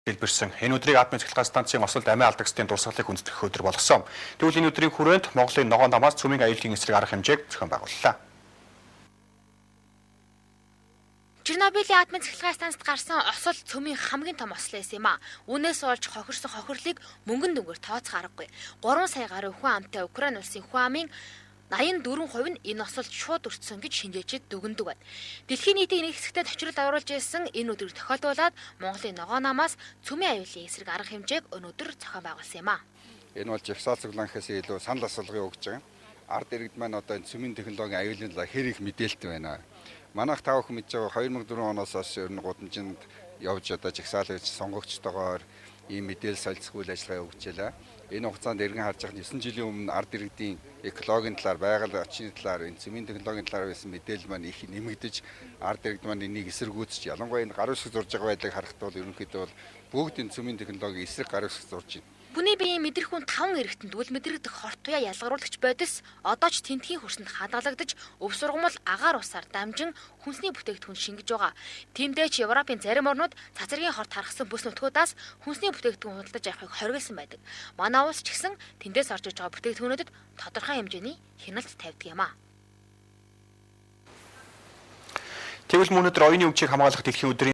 Хэлбэрсэн. Энэ өдрийг атомын цахилгаан станцын осолд амиа алдагчдын дурсгалыг хүндэтгэх өдөр болгосон. Тэгвэл энэ өдрийн хүрээнд Монголын ногоон намаас цөмийн аюулын эсрэг арга хэмжээг зохион байгууллаа. Чернобылийн атомын цахилгаан станцд гарсан осол цөмийн хамгийн том осол байсан юм а. Үүнээс болж хохирсон хохирлыг мөнгөн дүнгээр тооцох аргагүй. 3 сая гаруй хүн амтай Украин улсын хүн амын 84% нь энэ осолд шууд өртсөн гэж шинжээчид дүгнэдэг байна. Дэлхийн нийтийн нэг хэсэгтээ тохирол авруулж ирсэн энэ өдрийг тохиолдуулаад Монголын ногоон намаас цөмийн аюулын эсрэг арга хэмжээг өнөөдөр зохион байгуулсан юм а. Энэ бол жагсаал цуглаанхаас илүү санал асуулгын өгж байгаа. Ард иргэд маань одоо энэ цөмийн технологийн аюулын талаар хэр их мэдээлэлтэй байна. Манайх та бүхэн мэдж байгаа 2004 оноос хойш ер нь гудамжинд явж одоо жагсаал гэж сонгогчтойгоор ийм мэдээлэл солилцох үйл ажиллагаа өгч ялаа. Энэ хугацаанд эргэн харж байгаа 9 жилийн өмнө ард иргэдийн экологийн талаар, байгаль орчны талаар, энэ цөмийн технологийн талаар байсан мэдээлэл маань их нэмэгдэж, ард иргэд маань энийг эсэргүүцэж, ялангуяа энэ гар үсэг зурж байгаа байдлыг харахад бол ерөнхийдөө бол бүгд энэ цөмийн технологийн эсрэг гар үсэг зурж байна. Бүний биеийн мэдрэх хүн 5 эрэгтэнд үл мэдрэгдэх хорт туяа ялгаруулагч бодис одоо ч тентхийн хөрсөнд хадгалагдаж өв сургамал агаар усаар дамжин хүнсний бүтээгдэхүүн шингэж байгаа. Тиймдээ ч Европын зарим орнууд цацрагийн хорт харгасан бүс нутгуудаас хүнсний бүтээгдэхүүн худалдаж авахыг хориглосон байдаг. Манай улс ч гэсэн тэндээс орж иж байгаа бүтээгдэхүүнүүдэд тодорхой хэмжээний хяналт тавьдаг юм а. Тэгвэл өнөөдөр оюуны өмчийг хамгаалах дэлхийн өдрийн